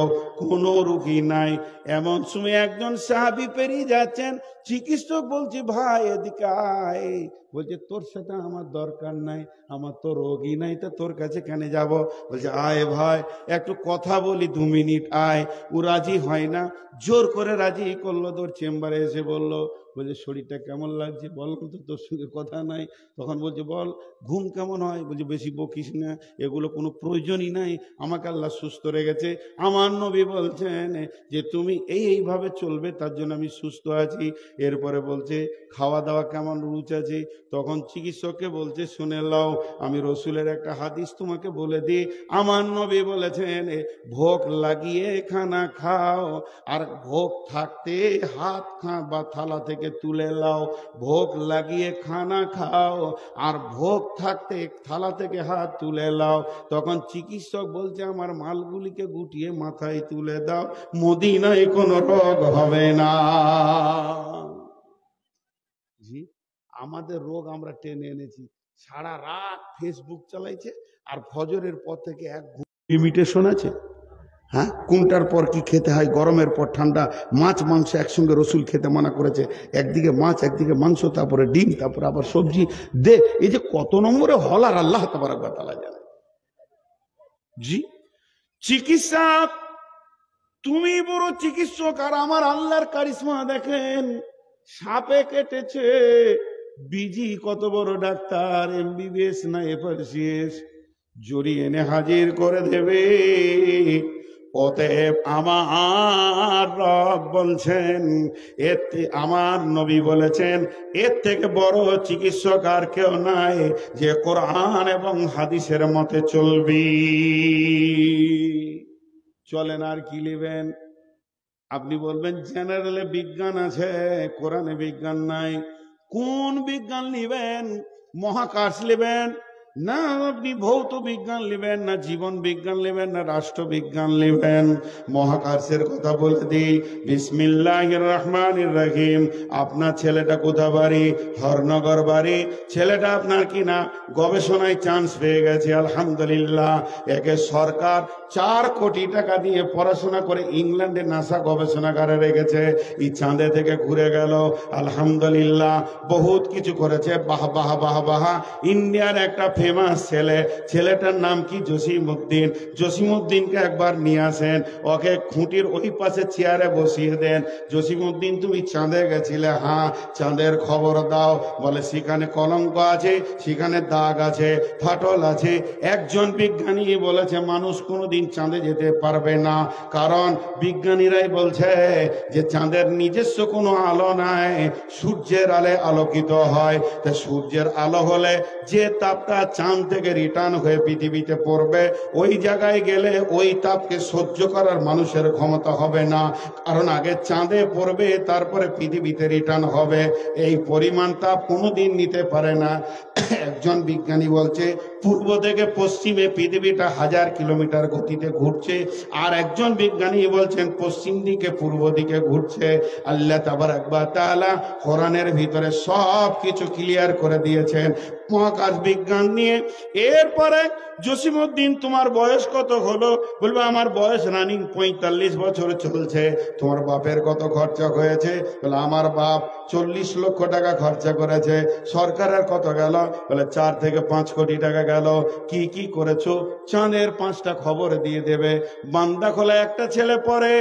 কোনো রোগী নাই। এমন সময় একজন সাহাবী পেরিয়ে যাচ্ছেন, চিকিৎসক বলছে ভাই এদিকে আয়। বলছে তোর সাথে আমার দরকার নাই, আমার তো রোগী নাই, তা তোর কাছে কেন যাব? বলছে আয় ভাই একটু কথা বলি, 2 মিনিট আয়। ও রাজি হয় না, জোর করে রাজি করলো, তোর চেম্বারে এসে বললো, বলছে শরীরটা কেমন লাগছে, বললাম তো তোর সঙ্গে কথা নাই। তখন বলছে বল ঘুম কেমন হয়? বলছে বেশি বকিস না, এগুলো কোনো প্রয়োজনই নাই, আমাকে আল্লাহ সুস্থ রেখেছে, আমার নবী বলছেন যে তুমি এইভাবে চলবে, তার জন্য আমি সুস্থ আছি। এরপরে বলছে খাওয়া দাওয়া কেমন রুচ আছে? তখন চিকিৎসককে বলছে শুনে লাও, আমি রসুলের একটা হাদিস তোমাকে বলে দিই, আমার নবী বলেছেন ভোগ লাগিয়ে খানা খাও, আর ভোগ থাকতে হাত বা থালা থেকে তুলে লাও। ভোগ লাগিয়ে খানা খাও আর ভোগ থাকতে থালা থেকে হাত তুলে লাও। তখন চিকিৎসক বলছে আমার মালগুলিকে গুটিয়ে মাথায় তুলে দাও, মদিনায় কোনো রোগ হবে না। জি, আমাদের রোগ আমরা টেনে এনেছি। সারা রাত ফেসবুক চালাইছে, আর ফজরের পর থেকে 1 লিমিটেশন আছে। হ্যাঁ, কোনটার পর কি খেতে হয়, গরমের পর ঠান্ডা, মাছ মাংস একসঙ্গে রসুল খেতে মানা করেছে, একদিকে মাছ একদিকে মাংস, তারপরে ডিম, তারপরে আবার সবজি দে। এই যে কত নম্বরে হল, আর আল্লাহ তাবারক ওয়া তাআলা জানে। জি, চিকিৎসক তুমি বড় চিকিৎসক, আর আমার আল্লাহর কারিশমা দেখেন, সাপে কেটেছে, বিজি কত বড় ডাক্তার, MBBS না FRCS, জড়ি এনে হাজির করে দেবে। অতএব আমার রব বলছেন, আমার নবী বলেছেন, এর থেকে বড় চিকিৎসক আর কেউ নাই, যে কোরআন এবং হাদিসের মতে চলবি। চলেন আর কি নেবেন? আপনি বলবেন জেনারেলে বিজ্ঞান আছে, কোরআনে বিজ্ঞান নাই। কোন বিজ্ঞান নেবেন? মহাকাশ নেবেন না, আপনি ভৌত বিজ্ঞান নেবেন না, জীবন বিজ্ঞান নেবেন না, রাষ্ট্রবিজ্ঞান নেবেন? মহাকাশের কথা বলে দিই, বিসমিল্লাহির রহমানির রহিম। আপনার ছেলেটা কোথা বাড়ি? হরনগর বাড়ি। ছেলেটা আপনার কিনা গবেষণায় চান্স পেয়ে গেছে, আলহামদুলিল্লাহ। একে সরকার 4 কোটি টাকা দিয়ে পড়াশোনা করে ইংল্যান্ডে নাসা গবেষণাগারে রেখেছে। এই চাঁদে থেকে ঘুরে গেল, আলহামদুলিল্লাহ। বহুত কিছু করেছে, বাহ বাহ বাহ বাহ। ইন্ডিয়ার একটা ফেমাস ছেলে, ছেলেটার নাম কি জসিমউদ্দিন। জসিমউদ্দিনকে একবার নিয়ে আসেন, ওকে খুঁটির ওই পাশে চেয়ারে বসিয়ে দেন। জসিমউদ্দিন তুমি চাঁদে গেছিলে? হ্যাঁ। চাঁদের খবর দাও। বলে সেখানে কলঙ্ক আছে, সেখানে দাগ আছে, ফাটল আছে। একজন বিজ্ঞানী বলেছে মানুষ কোনোদিন চাঁদে যেতে পারবে না, কারণ বিজ্ঞানীরাই বলছে যে চাঁদের নিজস্ব কোনো আলো নাই, সূর্যের আলোয় আলোকিত হয়। তা সূর্যের আলো হলে যে তাপটা চাঁদ থেকে রিটার্ন হয়ে পৃথিবীতে পড়বে, ওই জায়গায় গেলে ওই তাপকে সহ্য করার মানুষের ক্ষমতা হবে না, কারণ আগে চাঁদে পড়বে তারপরে পৃথিবীতে রিটার্ন হবে। এই পরিমাণ তাপ কোনোদিন নিতে পারে না। একজন বিজ্ঞানী বলছে পূর্ব থেকে পশ্চিমে পৃথিবীটা 1000 কিলোমিটার গতিতে ঘুরছে, আর একজন বিজ্ঞানী বলছেন পশ্চিম দিকে পূর্ব দিকে ঘুরছে। আল্লাহ তাবারাক ওয়া তাআলা কোরআনের ভিতরে সব কিছু ক্লিয়ার করে দিয়েছেন মহাকাশ বিজ্ঞান নিয়ে। এরপরে জসিমউদ্দিন তোমার বয়স কত হলো? বলবে আমার বয়স রানিং 45 বছর চলছে। তোমার বাপের কত খরচা হয়েছে? বলে আমার বাপ 40 লক্ষ টাকা খরচা করেছে। সরকারের কত গেল? বলে 4 থেকে 5 কোটি টাকা গেল। কি কি করেছো? চাঁদের 5টা খবর দিয়ে দেবে। বান্দা খোলা একটা ছেলে পরে,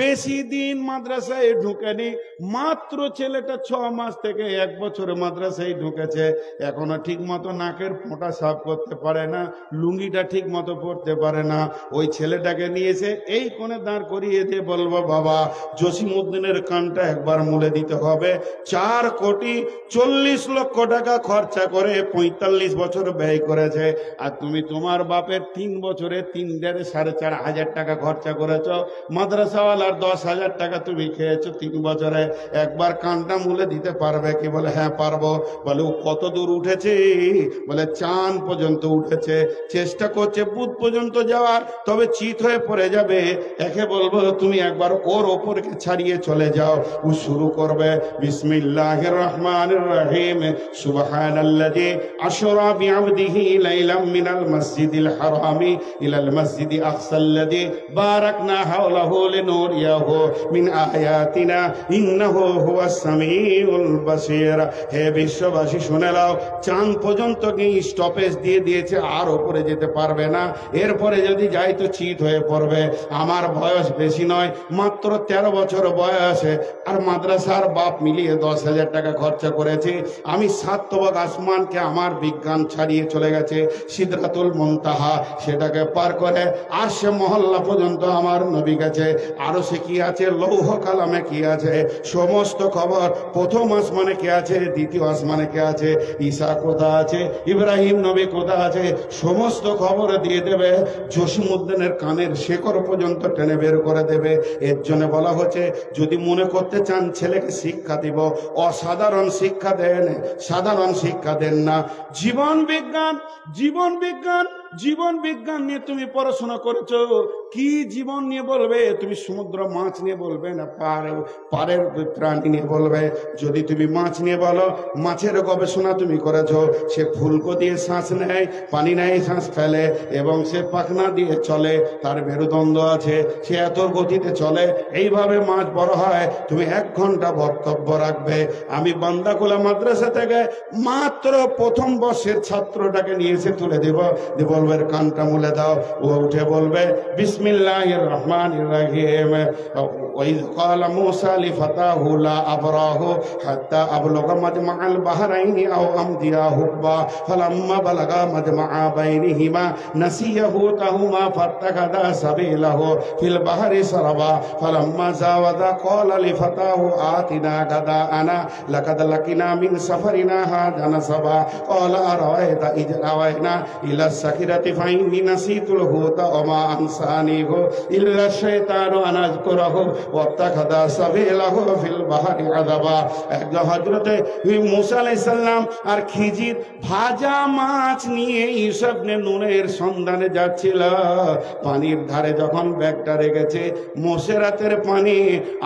বেশি দিন মাদ্রাসায় ঢুকেনি, মাত্র ছেলেটা 6 মাস থেকে 1 বছর মাদ্রাসায় ঢুকেছে, এখনো ঠিক মতো নাকের ফোঁটা সাফ করতে পারে না, লুঙ্গিটা ঠিক মতো পরতে পারে না। ওই ছেলেটাকে নিয়েছে এই কোণে দাঁড় করিয়ে দিয়ে বলবো বাবা জসিমউদ্দিনের কানটা একবার মুলে দিতে হবে। 4 কোটি 40 লক্ষ টাকা খরচা করে 45 বছর ব্যয় করেছে, আর তুমি তোমার বাপের 3 বছরে 3.5 হাজার টাকা খরচা করেছ। মাদ্রাসাওয়ালার 10,000 টাকা তুমি খেয়েছো 3 বছরে। একবার কানটা মুলে দিতে পারবে কি? বলে হ্যাঁ পারবো। বলে ও কত দূর উঠেছে? বলে চাঁদ পর্যন্ত উঠেছে, চেষ্টা করছে বুধ পর্যন্ত যাওয়ার, তবে চিত হয়ে পড়ে যাবে। একে বলবো তুমি একবার ওর ওপরকে ছাড়িয়ে চলে যাও। ও শুরু করবে বিসমিল্লাহির রহমানির রহিম, সুবহানাল্লাযী আশরা বিআবদিহি লাইলাম মিনাল মাসজিদিল হারামি ইলাল মাসজিদি আকসাল্লাযী বারাকনা হাওলাহু লিনুরিয়াহু মিন আয়াতিনা ইন্নাহু হুয়াস সামিউল বাসীর। হে বিশ্ববাসী শুনে নাও, চাঁদ পর্যন্ত কি স্টপেজ দিয়ে দিয়েছে, আর ওপরে যেতে পারবে না। এরপরে যদি যাই তো চিত হয়ে পড়বে। আমার বয়স বেশি নয়, মাত্র 13 বছর বয়সে, আর মাদ্রাসার বাপ মিলিয়ে 10,000 টাকা খরচা করেছে। আমি 7 তবক আসমানকে আমার বিজ্ঞান ছাড়িয়ে চলে গেছে, সিদরাতুল মুনতাহা সেটাকে পার করে আর সে মহল্লা পর্যন্ত আমার নবী গেছে। আরো সে কি আছে, লৌহ কালামে কি আছে, সমস্ত খবর। প্রথম আসমানে কে আছে, দ্বিতীয় আসমানে কে আছে, ঈসা কোথা আছে, ইব্রাহিম নবী কোথা আছে, সমস্ত খবর দিয়ে দেবে। জসিমউদ্দিনের কানের শেকড় পর্যন্ত টেনে বের করে দেবে। এর জন্য বলা হচ্ছে যদি মনে করতে চান ছেলেকে শিক্ষা দিব, অসাধারণ শিক্ষা দেন, সাধারণ শিক্ষা দেন না। জীবন বিজ্ঞান, জীবন বিজ্ঞান, জীবন বিজ্ঞান নিয়ে তুমি পড়াশোনা করেছো, কি জীবন নিয়ে বলবে? তুমি সমুদ্র মাছ নিয়ে বলবে না পারের প্রাণী নিয়ে বলবে? যদি তুমি মাছ নিয়ে বলো, মাছের গবেষণা তুমি করেছো, সে ফুলকো দিয়ে শ্বাস নেয়, পানি নেয়, শ্বাস ফেলে, এবং সে পাখনা দিয়ে চলে, তার মেরুদণ্ড আছে, সে এত গতিতে চলে, এইভাবে মাছ বড় হয়। তুমি 1 ঘন্টা বক্তব্য রাখবে। আমি বান্দাকুলা মাদ্রাসা থেকে মাত্র প্রথম বর্ষের ছাত্রটাকে নিয়ে এসে তুলে দেব, বলবে কানটা মুলে দাও। ও উঠে বলবে বিসমিল্লাহির রহমানির রহিম, ওয়াইয ক্বালা মূসা লিফাতাহু লা আবরাহু হাত্তা আবলুগা মাজমাআল বাহরাইনি আও আমদিয়া হুব্বা ফালাম্মা বালাগা মাজমাআ বাইনিহিমা নাসিয়া হুতাহুমা ফাত্তাখাযা সাবিলাহু ফিল বাহরি সারাবা ফালাম্মা জাওয়াযা ক্বালা লিফাতাহু আতিনা গাদাআনা লাকাদ লাকিনা মিন সাফারিনা হাযা নাসাবা ক্বালা আরাআইতা ইয আওয়াইনা ইলা সাকিরাতি ফাইন্নী নাসিতুল হুতা ওয়া মা আনসানিহু ইল্লা শাইতানু আন আযকুরাহু ওয়াত্তাখাযা সাবিলাহু ফিল বাহরি আযাবা। হযরতে মূসা আলাইহিস সালাম আর খিজির ভাজা মাছ নিয়ে ইউসুফ নে নুনের সন্ধানে যাচ্ছিল। পানির ধারে যখন ব্যাগটা রেখেছে, মোসেরাতের পানি,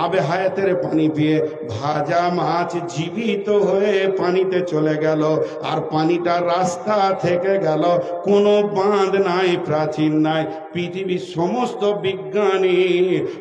আবে হায়াতের পানি পেয়ে ভাজা মাছ জীবিত হয়ে পানিতে চলে গেল, আর পানিটা রাস্তা থেকে গেল। কোনো বাঁধ নাই, প্রাচীন নাই। পৃথিবীর সমস্ত বিজ্ঞানী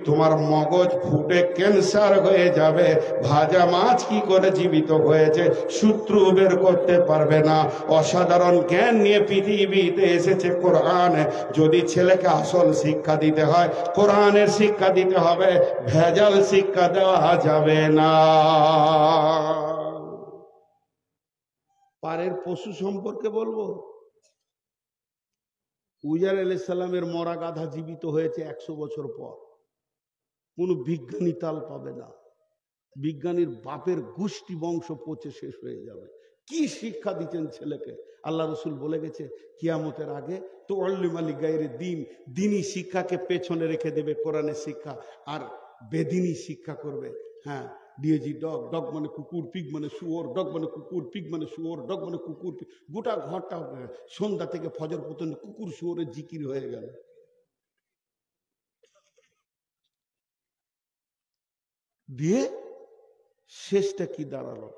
তোমার মগজ মগজ ফুটে ক্যান্সার হয়ে যাবে। ভাজা মাছ কি করে জীবিত হয়েছে শত্রু বের করতে পারবে না। অসাধারণ জ্ঞান নিয়ে পৃথিবীতে এসেছে কোরআন। যদি ছেলেকে আসল শিক্ষা দিতে হয় কোরআনের শিক্ষা দিতে হবে, ভেজাল শিক্ষা দেওয়া যাবে না। পারের পশু সম্পর্কে বলবো, উজার আলাইহিস সালামের মরা গাধা জীবিত হয়েছে 100 বছর পর। কোন বিজ্ঞানী তাল পাবে না। বিজ্ঞানীর বাপের গোষ্ঠী বংশ পচে শেষ হয়ে যাবে। কি শিক্ষা দিচ্ছেন ছেলেকে? আল্লাহ রসুল বলে গেছে কিয়ামতের আগে তো অল্লি মালিক গায়ের দিন, দিনই শিক্ষাকে পেছনে রেখে দেবে কোরআনের শিক্ষা, আর বেদিনী শিক্ষা করবে। হ্যাঁ, ডিএজি ডগ, ডগ মানে কুকুর, পিগ মানে শুয়োর, ডগ মানে কুকুর, পিগ মানে শুয়োর, ডগ মানে কুকুর। গোটা ঘরটা সন্ধ্যা থেকে ফজর পর্যন্ত কুকুর শুয়োরের জিকির হয়ে গেল। দিয়ে শেষটা কি দাঁড়ালো?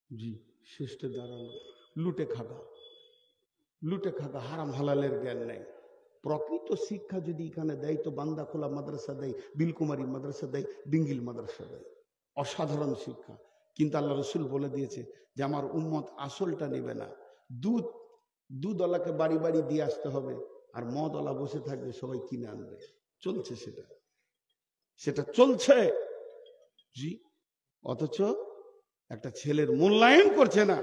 জি, শেষটা দাঁড়ালো লুটে খাগা। লুটে খাগা, হারাম হালালের জ্ঞান নেই। প্রকৃত শিক্ষা যদি এখানে দেয় তো বান্দা খোলা মাদ্রাসা দেয়, বিলকুমারী মাদ্রাসা দেয়, বিঙ্গিল মাদ্রাসা দেয়, অসাধারণ শিক্ষা। কিন্তু আল্লাহ রসুল বলে দিয়েছে যে আমার উম্মত আসলটা নেবে না। দুধওয়ালাকে বাড়ি বাড়ি দিয়ে আসতে হবে, আর মদওয়ালা বসে থাকবে, সবাই কিনে আনবে। চলছে সেটা চলছে। জি, অথচ একটা ছেলের মূল্যায়ন করছে না।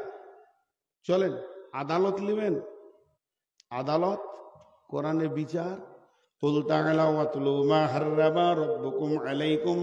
চলেন আদালত নেবেন, আদালত কোরআনে বিচার। কুল তাআলাউ ওয়াতলু মা হাররামা রাব্বুকুম আলাইকুম